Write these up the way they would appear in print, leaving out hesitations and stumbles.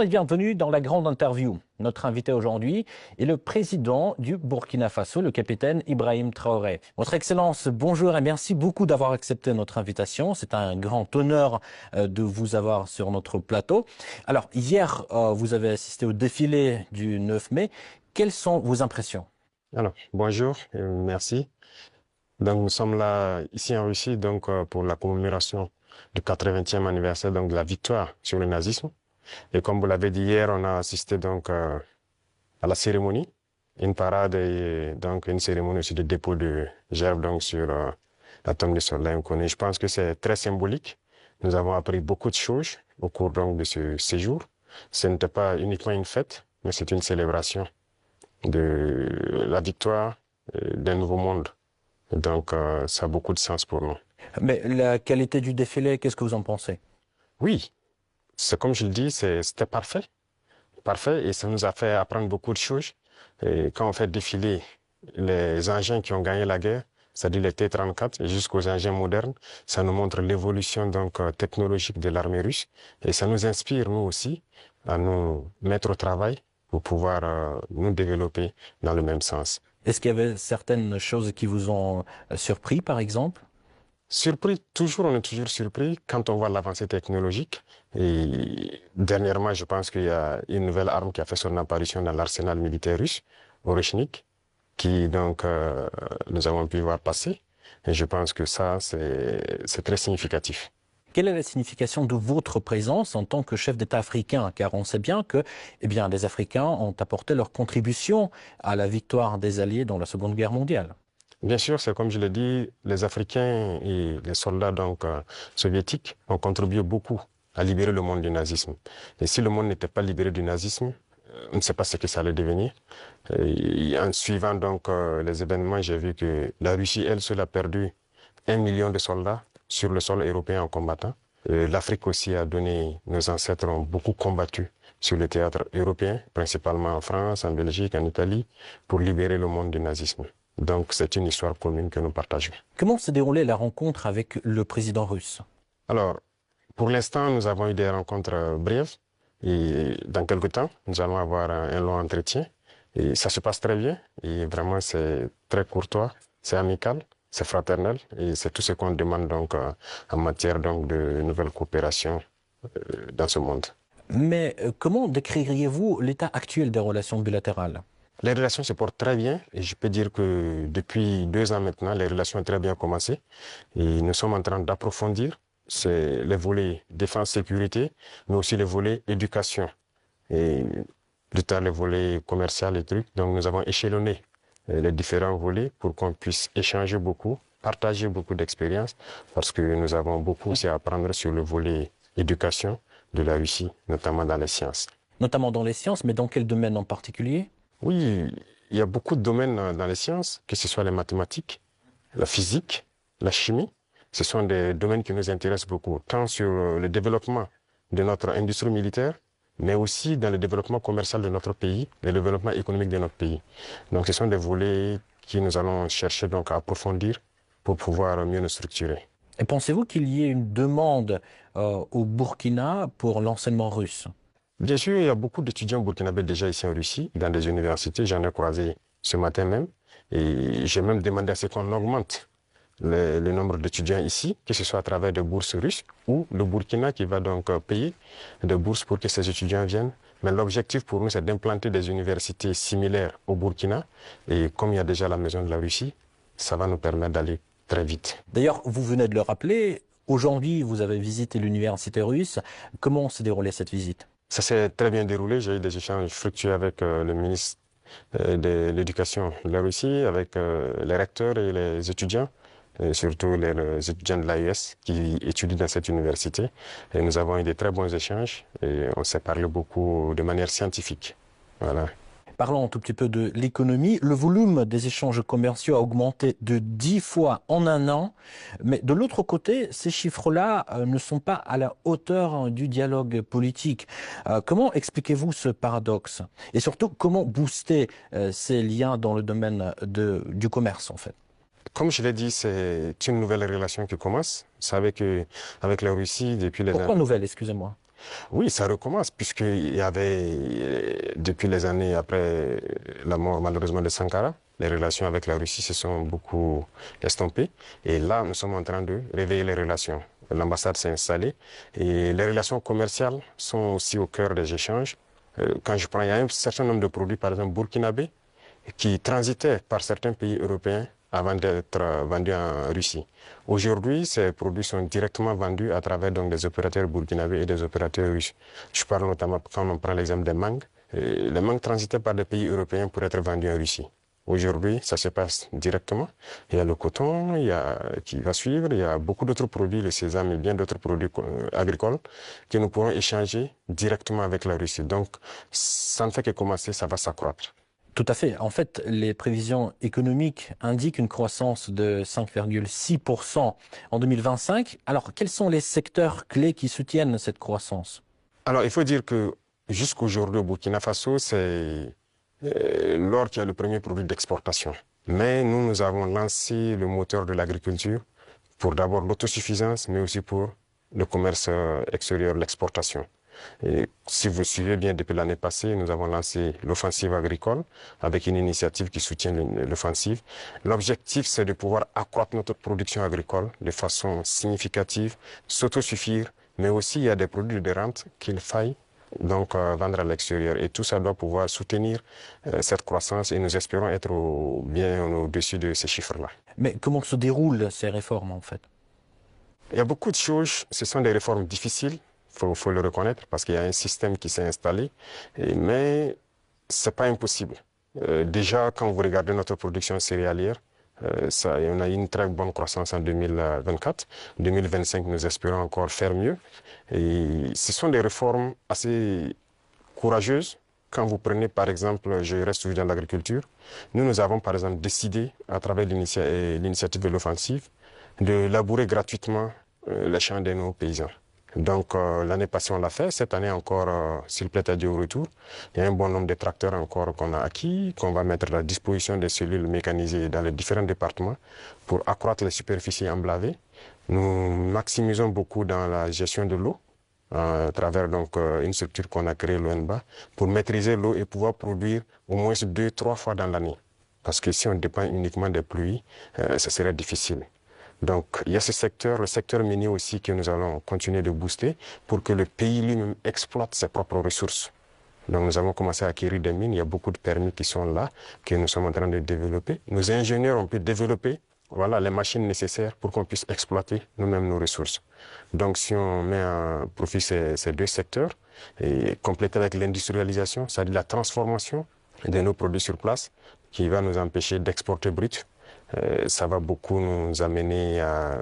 et bienvenue dans la grande interview. Notre invité aujourd'hui est le président du Burkina Faso, le capitaine Ibrahim Traoré. Votre Excellence, bonjour et merci beaucoup d'avoir accepté notre invitation. C'est un grand honneur de vous avoir sur notre plateau. Alors, hier, vous avez assisté au défilé du 9 mai. Quelles sont vos impressions? Alors, bonjour et merci. Donc, nous sommes là, ici en Russie, pour la commémoration du 80e anniversaire, de la victoire sur le nazisme. Et comme vous l'avez dit hier, on a assisté à la cérémonie, une parade et une cérémonie aussi de dépôt de gerbes sur la tombe de soldats inconnus. Je pense que c'est très symbolique. Nous avons appris beaucoup de choses au cours de ce séjour. Ce n'était pas uniquement une fête, mais c'est une célébration de la victoire d'un nouveau monde. Donc, ça a beaucoup de sens pour nous. Mais la qualité du défilé, qu'est-ce que vous en pensez? Oui, c'est comme je le dis, c'était parfait. Parfait, et ça nous a fait apprendre beaucoup de choses. Et quand on fait défiler les engins qui ont gagné la guerre, c'est-à-dire les T-34 jusqu'aux engins modernes, ça nous montre l'évolution technologique de l'armée russe. Et ça nous inspire, nous aussi, à nous mettre au travail pour pouvoir nous développer dans le même sens. Est-ce qu'il y avait certaines choses qui vous ont surpris, par exemple? Surpris, toujours, on est toujours surpris quand on voit l'avancée technologique. Et dernièrement, je pense qu'il y a une nouvelle arme qui a fait son apparition dans l'arsenal militaire russe, Oreshnik, qui nous avons pu voir passer. Et je pense que ça, c'est très significatif. Quelle est la signification de votre présence en tant que chef d'État africain? Car on sait bien que les Africains ont apporté leur contribution à la victoire des Alliés dans la Seconde Guerre mondiale. Bien sûr, c'est comme je l'ai dit, les Africains et les soldats soviétiques ont contribué beaucoup à libérer le monde du nazisme. Et si le monde n'était pas libéré du nazisme, on ne sait pas ce que ça allait devenir. Et en suivant les événements, j'ai vu que la Russie, elle seule, a perdu 1 million de soldats sur le sol européen en combattant. L'Afrique aussi a donné, nos ancêtres ont beaucoup combattu sur le théâtre européen, principalement en France, en Belgique, en Italie, pour libérer le monde du nazisme. Donc, c'est une histoire commune que nous partageons. Comment s'est déroulée la rencontre avec le président russe? Alors, pour l'instant, nous avons eu des rencontres brèves et dans quelques temps, nous allons avoir un long entretien et ça se passe très bien et vraiment, c'est très courtois, c'est amical, c'est fraternel et c'est tout ce qu'on demande en matière de nouvelles coopérations dans ce monde. Mais comment décririez-vous l'état actuel des relations bilatérales? Les relations se portent très bien et je peux dire que depuis 2 ans maintenant, les relations ont très bien commencé et nous sommes en train d'approfondir les volets défense-sécurité, mais aussi les volets éducation et plus tard les volets commercial et trucs. Donc nous avons échelonné les différents volets pour qu'on puisse échanger beaucoup, partager beaucoup d'expériences parce que nous avons beaucoup aussi à apprendre sur le volet éducation de la Russie, notamment dans les sciences. Notamment dans les sciences, mais dans quel domaine en particulier? Oui, il y a beaucoup de domaines dans les sciences, que ce soit les mathématiques, la physique, la chimie. Ce sont des domaines qui nous intéressent beaucoup, tant sur le développement de notre industrie militaire, mais aussi dans le développement commercial de notre pays, le développement économique de notre pays. Donc ce sont des volets que nous allons chercher à approfondir pour pouvoir mieux nous structurer. Et pensez-vous qu'il y ait une demande au Burkina pour l'enseignement russe? Bien sûr, il y a beaucoup d'étudiants burkinabés déjà ici en Russie, dans des universités. J'en ai croisé ce matin même. Et j'ai même demandé à ce qu'on augmente le nombre d'étudiants ici, que ce soit à travers des bourses russes ou le Burkina qui va payer des bourses pour que ces étudiants viennent. Mais l'objectif pour nous, c'est d'implanter des universités similaires au Burkina. Et comme il y a déjà la maison de la Russie, ça va nous permettre d'aller très vite. D'ailleurs, vous venez de le rappeler, aujourd'hui, vous avez visité l'université russe. Comment s'est déroulée cette visite? Ça s'est très bien déroulé. J'ai eu des échanges fructueux avec le ministre de l'Éducation de la Russie, avec les recteurs et les étudiants, et surtout les étudiants de l'AES qui étudient dans cette université. Et nous avons eu de très bons échanges et on s'est parlé beaucoup de manière scientifique. Voilà. Parlons un tout petit peu de l'économie. Le volume des échanges commerciaux a augmenté de 10 fois en un an. Mais de l'autre côté, ces chiffres-là ne sont pas à la hauteur du dialogue politique. Comment expliquez-vous ce paradoxe? Et surtout, comment booster ces liens dans le domaine du commerce, en fait? Comme je l'ai dit, c'est une nouvelle relation qui commence. Vous savez qu'avec la Russie, depuis les... Pourquoi nouvelle, excusez-moi? Oui, ça recommence, puisqu'il y avait, depuis les années après la mort malheureusement de Sankara, les relations avec la Russie se sont beaucoup estompées. Et là, nous sommes en train de réveiller les relations. L'ambassade s'est installée et les relations commerciales sont aussi au cœur des échanges. Quand je prends, il y a un certain nombre de produits, par exemple burkinabés, qui transitaient par certains pays européens avant d'être vendus en Russie. Aujourd'hui, ces produits sont directement vendus à travers donc, des opérateurs burkinabés et des opérateurs russes. Je parle notamment, quand on prend l'exemple des mangues, les mangues transitaient par des pays européens pour être vendus en Russie. Aujourd'hui, ça se passe directement. Il y a le coton, qui va suivre, il y a beaucoup d'autres produits, le sésame et bien d'autres produits agricoles que nous pourrons échanger directement avec la Russie. Donc, ça ne fait que commencer, ça va s'accroître. Tout à fait. En fait, les prévisions économiques indiquent une croissance de 5,6% en 2025. Alors, quels sont les secteurs clés qui soutiennent cette croissance? Alors, il faut dire que jusqu'aujourd'hui, au Burkina Faso, c'est l'or qui est le premier produit d'exportation. Mais nous avons lancé le moteur de l'agriculture pour d'abord l'autosuffisance, mais aussi pour le commerce extérieur, l'exportation. Et si vous suivez bien, depuis l'année passée, nous avons lancé l'offensive agricole avec une initiative qui soutient l'offensive. L'objectif, c'est de pouvoir accroître notre production agricole de façon significative, s'autosuffire, mais aussi il y a des produits de rente qu'il faille donc vendre à l'extérieur. Et tout ça doit pouvoir soutenir cette croissance et nous espérons être bien au-dessus de ces chiffres-là. Mais comment se déroulent ces réformes, en fait? Il y a beaucoup de choses, ce sont des réformes difficiles. Faut le reconnaître parce qu'il y a un système qui s'est installé, mais c'est pas impossible. Déjà, quand vous regardez notre production céréalière, on a eu une très bonne croissance en 2024. 2025, nous espérons encore faire mieux. Et ce sont des réformes assez courageuses. Quand vous prenez, par exemple, je reste toujours dans l'agriculture, nous avons, par exemple, décidé, à travers l'initiative de l'offensive, de labourer gratuitement les champs de nos paysans. Donc, l'année passée, on l'a fait. Cette année encore, s'il plaît à Dieu au retour, il y a un bon nombre de tracteurs encore qu'on a acquis, qu'on va mettre à la disposition des cellules mécanisées dans les différents départements pour accroître les superficies emblavées. Nous maximisons beaucoup dans la gestion de l'eau, à travers donc une structure qu'on a créée, l'ONBA, pour maîtriser l'eau et pouvoir produire au moins 2-3 fois dans l'année. Parce que si on dépend uniquement des pluies, ça serait difficile. Donc, il y a ce secteur, le secteur minier aussi, que nous allons continuer de booster pour que le pays lui-même exploite ses propres ressources. Donc, nous avons commencé à acquérir des mines. Il y a beaucoup de permis qui sont là, que nous sommes en train de développer. Nos ingénieurs ont pu développer les machines nécessaires pour qu'on puisse exploiter nous-mêmes nos ressources. Donc, si on met à profit ces deux secteurs, et compléter avec l'industrialisation, c'est-à-dire la transformation de nos produits sur place, qui va nous empêcher d'exporter brut, ça va beaucoup nous amener à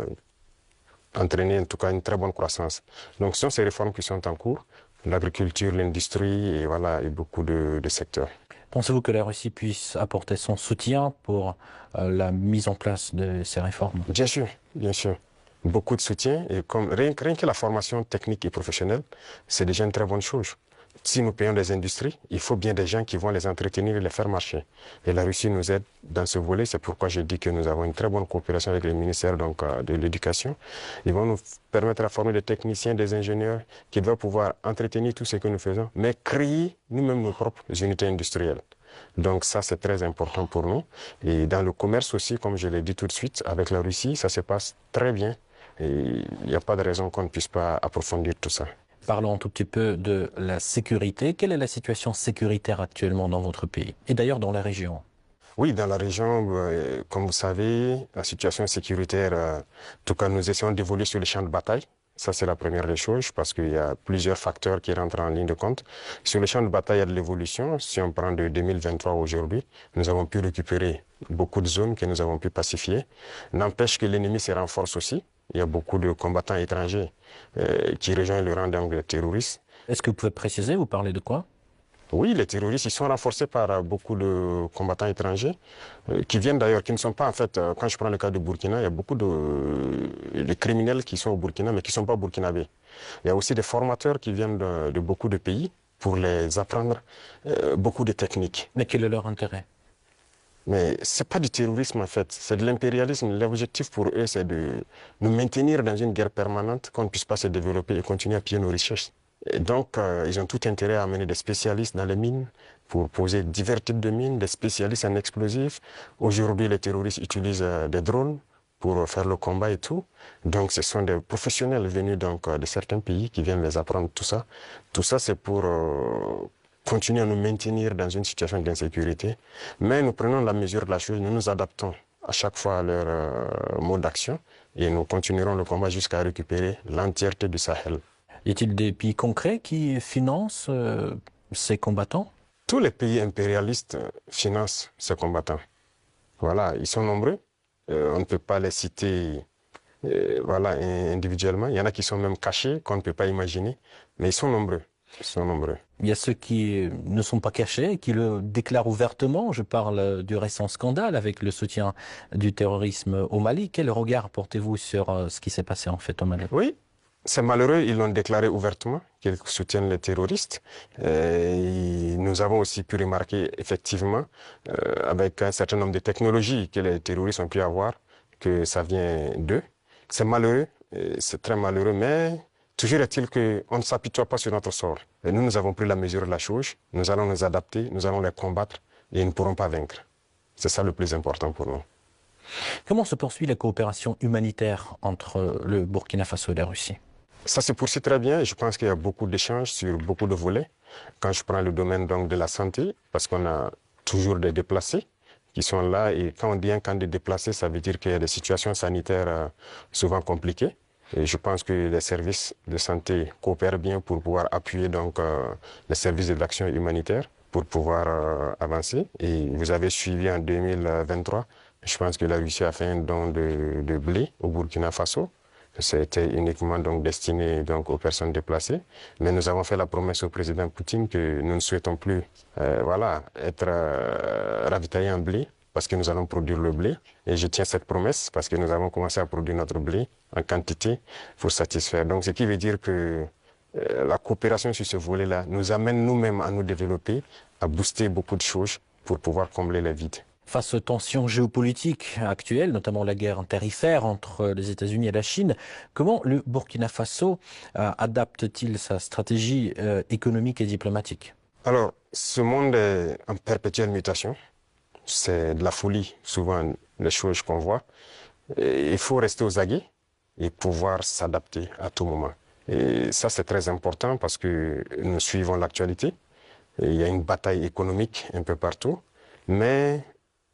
entraîner en tout cas une très bonne croissance. Donc ce sont ces réformes qui sont en cours, l'agriculture, l'industrie et beaucoup de secteurs. Pensez-vous que la Russie puisse apporter son soutien pour la mise en place de ces réformes? Bien sûr, bien sûr. Beaucoup de soutien et rien que la formation technique et professionnelle, c'est déjà une très bonne chose. Si nous payons des industries, il faut bien des gens qui vont les entretenir et les faire marcher. Et la Russie nous aide dans ce volet. C'est pourquoi je dis que nous avons une très bonne coopération avec le ministère de l'Éducation. Ils vont nous permettre de former des techniciens, des ingénieurs qui doivent pouvoir entretenir tout ce que nous faisons, mais créer nous-mêmes nos propres unités industrielles. Donc ça, c'est très important pour nous. Et dans le commerce aussi, comme je l'ai dit tout de suite, avec la Russie, ça se passe très bien. Et il n'y a pas de raison qu'on ne puisse pas approfondir tout ça. Parlons un tout petit peu de la sécurité. Quelle est la situation sécuritaire actuellement dans votre pays et d'ailleurs dans la région? Oui, dans la région, comme vous savez, la situation sécuritaire, en tout cas, nous essayons d'évoluer sur les champs de bataille. Ça, c'est la première des choses parce qu'il y a plusieurs facteurs qui rentrent en ligne de compte. Sur les champs de bataille, il y a de l'évolution. Si on prend de 2023 aujourd'hui, nous avons pu récupérer beaucoup de zones que nous avons pu pacifier. N'empêche que l'ennemi se renforce aussi. Il y a beaucoup de combattants étrangers qui rejoignent le rang des terroristes. Est-ce que vous pouvez préciser, vous parlez de quoi? Oui, les terroristes, ils sont renforcés par beaucoup de combattants étrangers qui viennent d'ailleurs, qui ne sont pas en fait, quand je prends le cas du Burkina, il y a beaucoup de criminels qui sont au Burkina mais qui ne sont pas burkinabés. Il y a aussi des formateurs qui viennent de beaucoup de pays pour les apprendre beaucoup de techniques. Mais quel est leur intérêt? Mais ce n'est pas du terrorisme en fait, c'est de l'impérialisme. L'objectif pour eux, c'est de nous maintenir dans une guerre permanente, qu'on ne puisse pas se développer et continuer à piller nos richesses. Et donc, ils ont tout intérêt à amener des spécialistes dans les mines pour poser divers types de mines, des spécialistes en explosifs. Aujourd'hui, les terroristes utilisent des drones pour faire le combat et tout. Donc, ce sont des professionnels venus donc, de certains pays qui viennent les apprendre tout ça. Tout ça, c'est pour continuer à nous maintenir dans une situation d'insécurité. Mais nous prenons la mesure de la chose, nous nous adaptons à chaque fois à leur mode d'action et nous continuerons le combat jusqu'à récupérer l'entièreté du Sahel. Y a-t-il des pays concrets qui financent ces combattants? Tous les pays impérialistes financent ces combattants. Voilà, ils sont nombreux. On ne peut pas les citer voilà, individuellement. Il y en a qui sont même cachés, qu'on ne peut pas imaginer. Mais ils sont nombreux. Ils sont nombreux. Il y a ceux qui ne sont pas cachés, qui le déclarent ouvertement. Je parle du récent scandale avec le soutien du terrorisme au Mali. Quel regard portez-vous sur ce qui s'est passé en fait au Mali? Oui, c'est malheureux, ils l'ont déclaré ouvertement, qu'ils soutiennent les terroristes. Et nous avons aussi pu remarquer effectivement, avec un certain nombre de technologies que les terroristes ont pu avoir, que ça vient d'eux. C'est malheureux, c'est très malheureux, mais toujours est-il qu'on ne s'apitoie pas sur notre sort. Et nous avons pris la mesure de la chose, nous allons nous adapter, nous allons les combattre et ils ne pourront pas vaincre. C'est ça le plus important pour nous. Comment se poursuit la coopération humanitaire entre le Burkina Faso et la Russie? Ça se poursuit très bien et je pense qu'il y a beaucoup d'échanges sur beaucoup de volets. Quand je prends le domaine donc de la santé, parce qu'on a toujours des déplacés qui sont là et quand on dit un camp de déplacés, ça veut dire qu'il y a des situations sanitaires souvent compliquées. Et je pense que les services de santé coopèrent bien pour pouvoir appuyer donc les services de l'action humanitaire pour pouvoir avancer. Et vous avez suivi en 2023, je pense que la Russie a fait un don de blé au Burkina Faso. C'était uniquement donc destiné donc aux personnes déplacées. Mais nous avons fait la promesse au président Poutine que nous ne souhaitons plus voilà, être ravitaillés en blé parce que nous allons produire le blé. Et je tiens cette promesse parce que nous avons commencé à produire notre blé en quantité pour satisfaire. Donc ce qui veut dire que la coopération sur ce volet-là nous amène nous-mêmes à nous développer, à booster beaucoup de choses pour pouvoir combler les vides. Face aux tensions géopolitiques actuelles, notamment la guerre tarifaire entre les États-Unis et la Chine, comment le Burkina Faso adapte-t-il sa stratégie économique et diplomatique? Alors, ce monde est en perpétuelle mutation. C'est de la folie, souvent, les choses qu'on voit. Et il faut rester aux aguets et pouvoir s'adapter à tout moment. Et ça, c'est très important parce que nous suivons l'actualité. Il y a une bataille économique un peu partout. Mais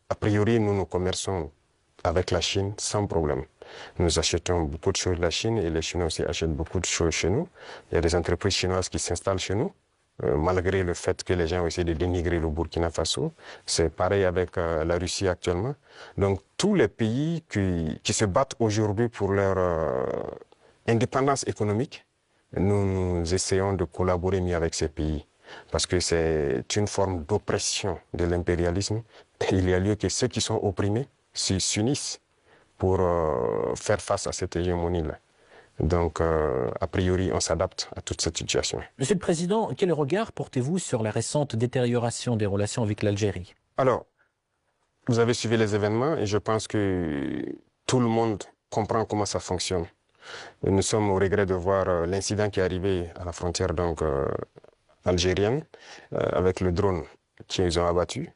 a priori, nous commerçons avec la Chine sans problème. Nous achetons beaucoup de choses de la Chine et les Chinois aussi achètent beaucoup de choses chez nous. Il y a des entreprises chinoises qui s'installent chez nous, malgré le fait que les gens essaient de dénigrer le Burkina Faso. C'est pareil avec la Russie actuellement. Donc tous les pays qui se battent aujourd'hui pour leur indépendance économique, nous essayons de collaborer mieux avec ces pays. Parce que c'est une forme d'oppression de l'impérialisme. Il y a lieu que ceux qui sont opprimés s'unissent pour faire face à cette hégémonie-là. Donc, a priori, on s'adapte à toute cette situation. Monsieur le Président, quel regard portez-vous sur la récente détérioration des relations avec l'Algérie? Alors, vous avez suivi les événements et je pense que tout le monde comprend comment ça fonctionne. Et nous sommes au regret de voir l'incident qui est arrivé à la frontière donc, algérienne avec le drone qu'ils ont abattu.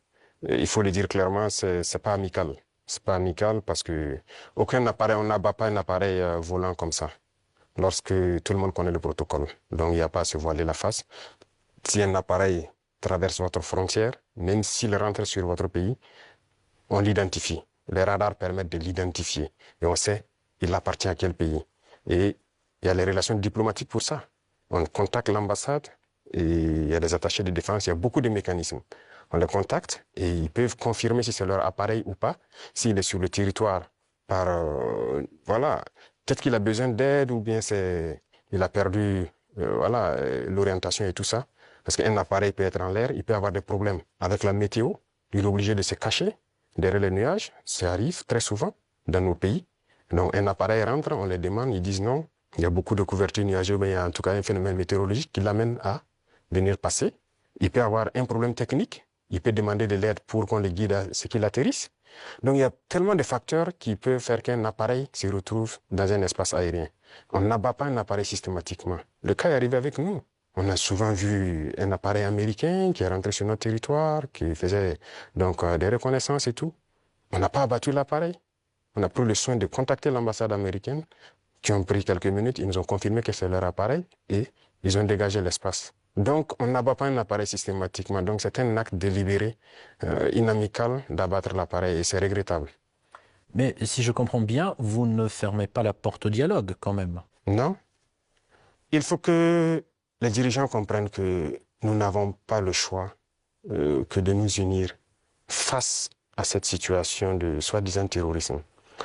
Et il faut le dire clairement, c'est pas amical. C'est pas amical parce que aucun appareil, on n'abat pas un appareil volant comme ça. Lorsque tout le monde connaît le protocole. Donc il n'y a pas à se voiler la face. Si un appareil traverse votre frontière, même s'il rentre sur votre pays, on l'identifie. Les radars permettent de l'identifier. Et on sait il appartient à quel pays. Et il y a les relations diplomatiques pour ça. On contacte l'ambassade et il y a des attachés de défense, il y a beaucoup de mécanismes. On les contacte et ils peuvent confirmer si c'est leur appareil ou pas, s'il est sur le territoire par, voilà, peut-être qu'il a besoin d'aide ou bien il a perdu, voilà, l'orientation et tout ça. Parce qu'un appareil peut être en l'air, il peut avoir des problèmes avec la météo, il est obligé de se cacher derrière les nuages, ça arrive très souvent dans nos pays. Donc un appareil rentre, on les demande, ils disent non, il y a beaucoup de couverture nuageuse, mais il y a en tout cas un phénomène météorologique qui l'amène à venir passer. Il peut avoir un problème technique, il peut demander de l'aide pour qu'on le guide à ce qu'il atterrisse. Donc il y a tellement de facteurs qui peuvent faire qu'un appareil se retrouve dans un espace aérien. On n'abat pas un appareil systématiquement. Le cas est arrivé avec nous. On a souvent vu un appareil américain qui est rentré sur notre territoire, qui faisait donc des reconnaissances et tout. On n'a pas abattu l'appareil. On a pris le soin de contacter l'ambassade américaine, qui ont pris quelques minutes. Ils nous ont confirmé que c'est leur appareil et ils ont dégagé l'espace. Donc, on n'abat pas un appareil systématiquement. Donc, c'est un acte délibéré, inamical d'abattre l'appareil et c'est regrettable. Mais si je comprends bien, vous ne fermez pas la porte au dialogue quand même. Non, il faut que les dirigeants comprennent que nous n'avons pas le choix que de nous unir face à cette situation de soi-disant terrorisme.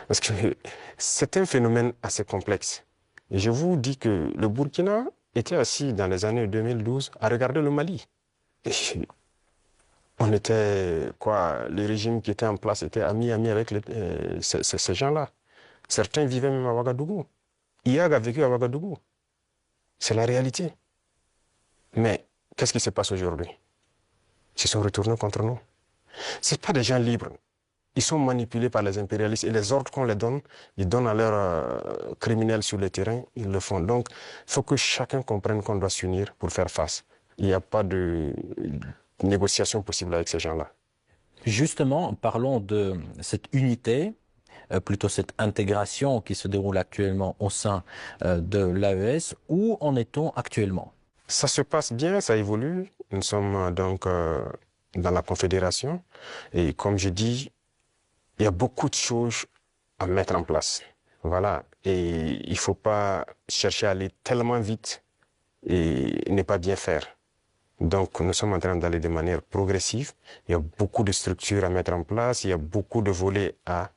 Parce que c'est un phénomène assez complexe. Et je vous dis que le Burkina était assis dans les années 2012 à regarder le Mali. Et on était, quoi, le régime qui était en place était ami avec ces gens-là. Certains vivaient même à Ouagadougou. IAG a vécu à Ouagadougou. C'est la réalité. Mais qu'est-ce qui se passe aujourd'hui? Ils se sont retournés contre nous. Ce pas des gens libres. Ils sont manipulés par les impérialistes et les ordres qu'on les donne, ils donnent à leurs criminels sur le terrain, ils le font. Donc, il faut que chacun comprenne qu'on doit s'unir pour faire face. Il n'y a pas de négociation possible avec ces gens-là. Justement, parlons de cette unité, plutôt cette intégration qui se déroule actuellement au sein de l'AES. Où en est-on actuellement? Ça se passe bien, ça évolue. Nous sommes donc dans la Confédération et comme je dis, il y a beaucoup de choses à mettre en place. Voilà. Et il ne faut pas chercher à aller tellement vite et ne pas bien faire. Donc, nous sommes en train d'aller de manière progressive. Il y a beaucoup de structures à mettre en place. Il y a beaucoup de volets à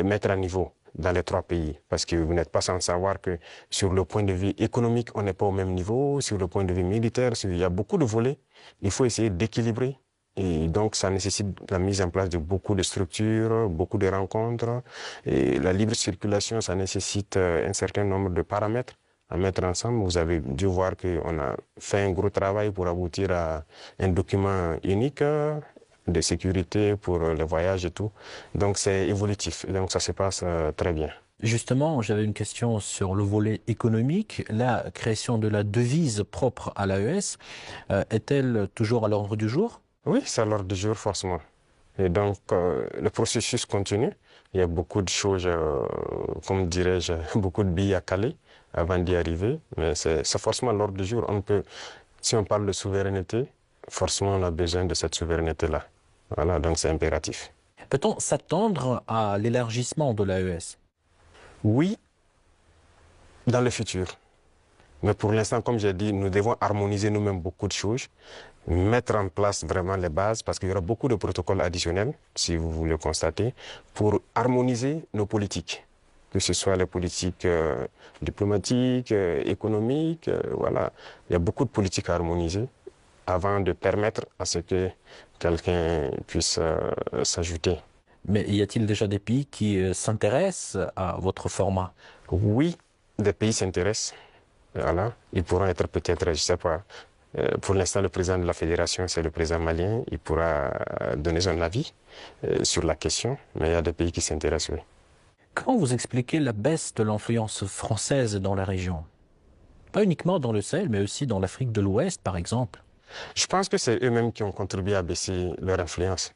mettre à niveau dans les trois pays. Parce que vous n'êtes pas sans savoir que sur le point de vue économique, on n'est pas au même niveau. Sur le point de vue militaire, il y a beaucoup de volets. Il faut essayer d'équilibrer. Et donc, ça nécessite la mise en place de beaucoup de structures, beaucoup de rencontres. Et la libre circulation, ça nécessite un certain nombre de paramètres à mettre ensemble. Vous avez dû voir qu'on a fait un gros travail pour aboutir à un document unique de sécurité pour les voyages et tout. Donc, c'est évolutif. Donc, ça se passe très bien. Justement, j'avais une question sur le volet économique. La création de la devise propre à l'AES est-elle toujours à l'ordre du jour? Oui, c'est à l'ordre du jour, forcément. Et donc, le processus continue. Il y a beaucoup de choses, comme dirais-je, beaucoup de billes à caler avant d'y arriver. Mais c'est forcément à l'ordre du jour. On peut, si on parle de souveraineté, forcément, on a besoin de cette souveraineté-là. Voilà, donc c'est impératif. Peut-on s'attendre à l'élargissement de l'AES? Oui, dans le futur. Mais pour l'instant, comme j'ai dit, nous devons harmoniser nous-mêmes beaucoup de choses, mettre en place vraiment les bases, parce qu'il y aura beaucoup de protocoles additionnels, si vous le constatez, pour harmoniser nos politiques, que ce soit les politiques diplomatiques, économiques, voilà. Il y a beaucoup de politiques à harmoniser avant de permettre à ce que quelqu'un puisse s'ajouter. Mais y a-t-il déjà des pays qui s'intéressent à votre format? Oui, des pays s'intéressent. Voilà. Ils pourront être peut-être, je ne sais pas, pour l'instant, le président de la fédération, c'est le président malien. Il pourra donner son avis sur la question, mais il y a des pays qui s'intéressent, oui. Comment vous expliquez la baisse de l'influence française dans la région? Pas uniquement dans le Sahel, mais aussi dans l'Afrique de l'Ouest, par exemple. Je pense que c'est eux-mêmes qui ont contribué à baisser leur influence,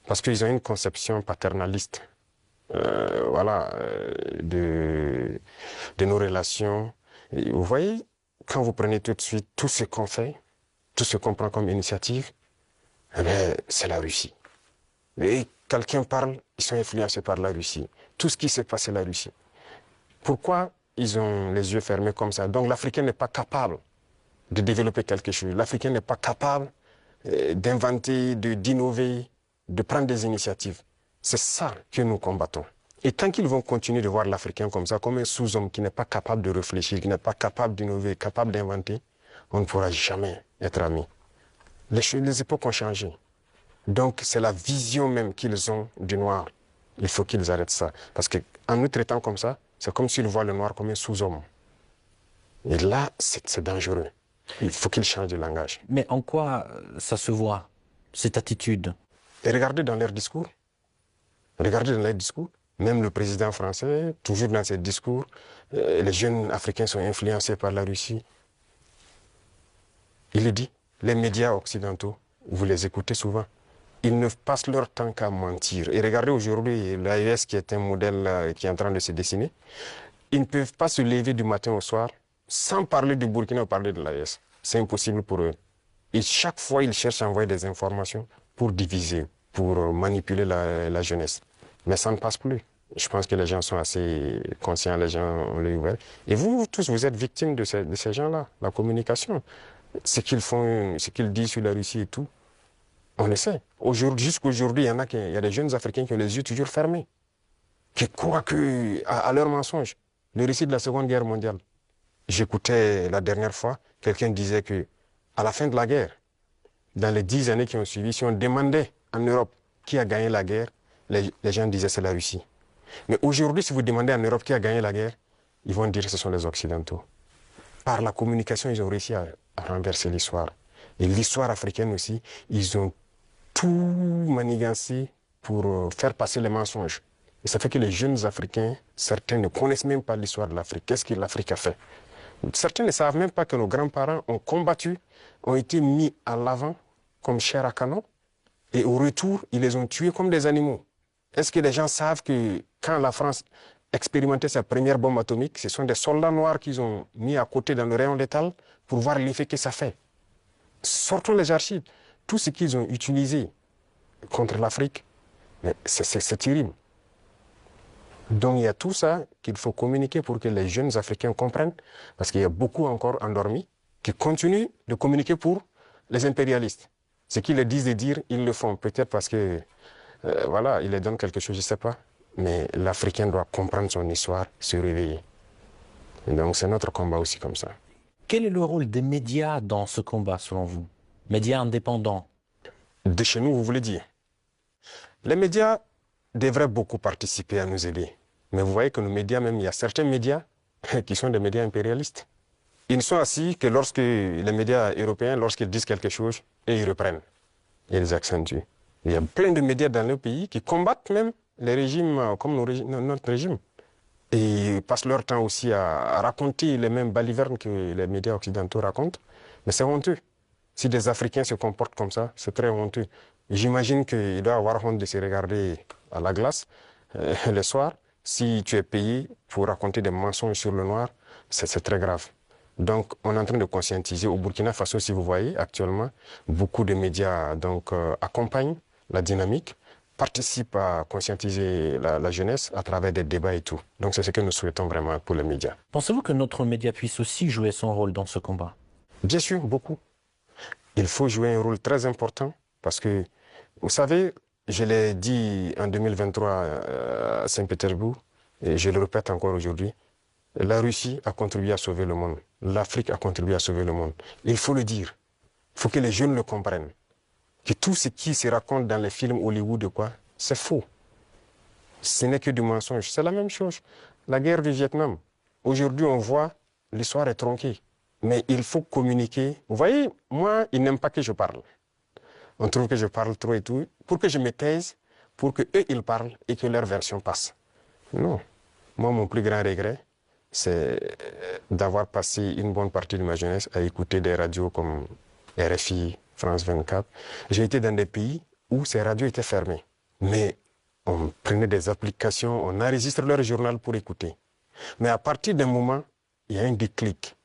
parce qu'ils ont une conception paternaliste, voilà, de nos relations. Et vous voyez, quand vous prenez tout de suite tout ce qu'on fait, tout ce qu'on prend comme initiative, eh bien, c'est la Russie. Et quelqu'un parle, ils sont influencés par la Russie. Tout ce qui se passe, c'est la Russie. Pourquoi ils ont les yeux fermés comme ça? Donc l'Africain n'est pas capable de développer quelque chose. L'Africain n'est pas capable d'inventer, d'innover, de prendre des initiatives. C'est ça que nous combattons. Et tant qu'ils vont continuer de voir l'Africain comme ça, comme un sous-homme qui n'est pas capable de réfléchir, qui n'est pas capable d'innover, capable d'inventer, on ne pourra jamais être amis. Les époques ont changé. Donc c'est la vision même qu'ils ont du noir. Il faut qu'ils arrêtent ça. Parce qu'en nous traitant comme ça, c'est comme s'ils voient le noir comme un sous-homme. Et là, c'est dangereux. Il faut qu'ils changent de langage. Mais en quoi ça se voit, cette attitude? Et regardez dans leurs discours. Regardez dans leurs discours. Même le président français, toujours dans ses discours, les jeunes Africains sont influencés par la Russie. Il le dit. Les médias occidentaux, vous les écoutez souvent. Ils ne passent leur temps qu'à mentir. Et regardez aujourd'hui l'AES qui est un modèle qui est en train de se dessiner. Ils ne peuvent pas se lever du matin au soir sans parler du Burkina ou parler de l'AES. C'est impossible pour eux. Et chaque fois, ils cherchent à envoyer des informations pour diviser, pour manipuler la jeunesse. Mais ça ne passe plus. Je pense que les gens sont assez conscients, les gens ont l'œil ouvert. Et vous tous, vous êtes victimes de ces gens-là, la communication. Ce qu'ils font, ce qu'ils disent sur la Russie et tout, on le sait. Jusqu'aujourd'hui, il y a des jeunes Africains qui ont les yeux toujours fermés, qui croient à leurs mensonges. Le récit de la Seconde Guerre mondiale. J'écoutais la dernière fois, quelqu'un disait que à la fin de la guerre, dans les 10 années qui ont suivi, si on demandait en Europe qui a gagné la guerre, les gens disaient c'est la Russie. Mais aujourd'hui, si vous demandez en Europe qui a gagné la guerre, ils vont dire que ce sont les Occidentaux. Par la communication, ils ont réussi à renverser l'histoire. Et l'histoire africaine aussi, ils ont tout manigancé pour faire passer les mensonges. Et ça fait que les jeunes Africains, certains ne connaissent même pas l'histoire de l'Afrique. Qu'est-ce que l'Afrique a fait? Certains ne savent même pas que nos grands-parents ont combattu, ont été mis à l'avant comme chair à canon, et au retour, ils les ont tués comme des animaux. Est-ce que les gens savent que quand la France expérimentait sa première bombe atomique, ce sont des soldats noirs qu'ils ont mis à côté dans le rayon létal pour voir l'effet que ça fait? Sortons les archives. Tout ce qu'ils ont utilisé contre l'Afrique, c'est terrible. Donc il y a tout ça qu'il faut communiquer pour que les jeunes Africains comprennent, parce qu'il y a beaucoup encore endormis qui continuent de communiquer pour les impérialistes. Ce qu'ils leur disent de dire, ils le font. Peut-être parce que, voilà, ils leur donnent quelque chose, je ne sais pas. Mais l'Africain doit comprendre son histoire, se réveiller. Et donc c'est notre combat aussi comme ça. Quel est le rôle des médias dans ce combat, selon vous? Médias indépendants? De chez nous, vous voulez dire? Les médias devraient beaucoup participer à nous aider. Mais vous voyez que nos médias, même, il y a certains médias qui sont des médias impérialistes. Ils ne sont assis que lorsque les médias européens, lorsqu'ils disent quelque chose, et ils reprennent. Et ils accentuent. Il y a plein de médias dans nos pays qui combattent même les régimes comme notre régime. Et ils passent leur temps aussi à raconter les mêmes balivernes que les médias occidentaux racontent. Mais c'est honteux. Si des Africains se comportent comme ça, c'est très honteux. J'imagine qu'il doit avoir honte de se regarder à la glace le soir. Si tu es payé pour raconter des mensonges sur le noir, c'est très grave. Donc, on est en train de conscientiser. Au Burkina Faso, si vous voyez, actuellement, beaucoup de médias accompagnent la dynamique, participent à conscientiser la jeunesse à travers des débats et tout. Donc, c'est ce que nous souhaitons vraiment pour les médias. Pensez-vous que notre média puisse aussi jouer son rôle dans ce combat? Bien sûr, beaucoup. Il faut jouer un rôle très important parce que, vous savez, je l'ai dit en 2023 à Saint-Pétersbourg et je le répète encore aujourd'hui, la Russie a contribué à sauver le monde. L'Afrique a contribué à sauver le monde. Il faut le dire. Il faut que les jeunes le comprennent. Que tout ce qui se raconte dans les films Hollywood, c'est faux. Ce n'est que du mensonge. C'est la même chose. La guerre du Vietnam. Aujourd'hui, on voit, l'histoire est tronquée. Mais il faut communiquer. Vous voyez, moi, ils n'aiment pas que je parle. On trouve que je parle trop et tout. Pour que je me taise, pour qu'eux, ils parlent et que leur version passe. Non. Moi, mon plus grand regret, c'est d'avoir passé une bonne partie de ma jeunesse à écouter des radios comme RFI, France 24. J'ai été dans des pays où ces radios étaient fermées. Mais on prenait des applications, on enregistre leur journal pour écouter. Mais à partir d'un moment, il y a un déclic.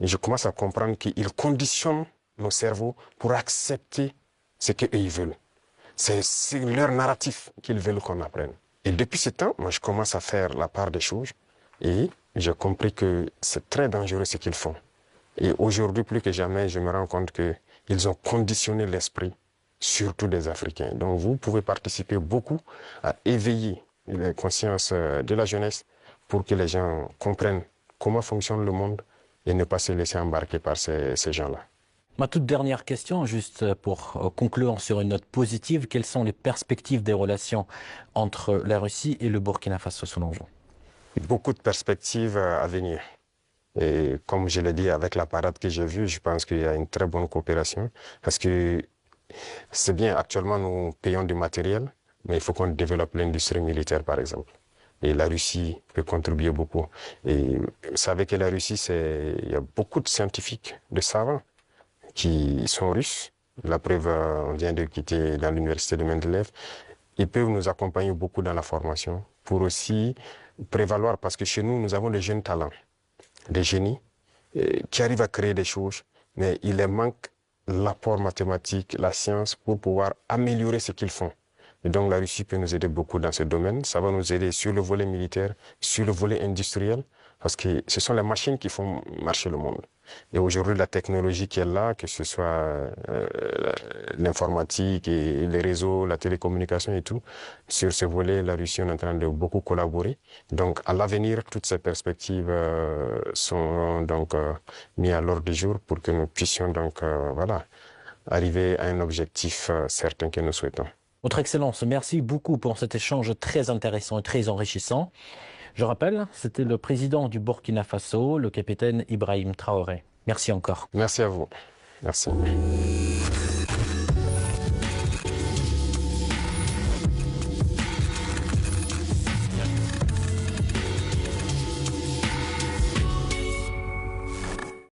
Et je commence à comprendre qu'ils conditionnent nos cerveaux pour accepter ce qu'ils veulent. C'est leur narratif qu'ils veulent qu'on apprenne. Et depuis ce temps, moi, je commence à faire la part des choses et j'ai compris que c'est très dangereux ce qu'ils font. Et aujourd'hui, plus que jamais, je me rends compte qu'ils ont conditionné l'esprit, surtout des Africains. Donc, vous pouvez participer beaucoup à éveiller les consciences de la jeunesse pour que les gens comprennent comment fonctionne le monde et ne pas se laisser embarquer par ces gens-là. Ma toute dernière question, juste pour conclure sur une note positive, quelles sont les perspectives des relations entre la Russie et le Burkina Faso selon vous? Beaucoup de perspectives à venir. Et comme je l'ai dit, avec la parade que j'ai vue, je pense qu'il y a une très bonne coopération. Parce que c'est bien, actuellement, nous payons du matériel, mais il faut qu'on développe l'industrie militaire, par exemple. Et la Russie peut contribuer beaucoup. Et vous savez que la Russie, il y a beaucoup de scientifiques, de savants, qui sont russes. La preuve, on vient de quitter dans l'université de Mendeleev. Ils peuvent nous accompagner beaucoup dans la formation pour aussi prévaloir, parce que chez nous, nous avons des jeunes talents, des génies qui arrivent à créer des choses, mais il leur manque l'apport mathématique, la science pour pouvoir améliorer ce qu'ils font. Et donc la Russie peut nous aider beaucoup dans ce domaine. Ça va nous aider sur le volet militaire, sur le volet industriel, parce que ce sont les machines qui font marcher le monde. Et aujourd'hui, la technologie qui est là, que ce soit l'informatique et les réseaux, la télécommunication et tout, sur ce volet, la Russie est en train de beaucoup collaborer. Donc, à l'avenir, toutes ces perspectives sont donc mises à l'ordre du jour pour que nous puissions donc voilà, arriver à un objectif certain que nous souhaitons. Votre Excellence, merci beaucoup pour cet échange très intéressant et très enrichissant. Je rappelle, c'était le président du Burkina Faso, le capitaine Ibrahim Traoré. Merci encore. Merci à vous. Merci.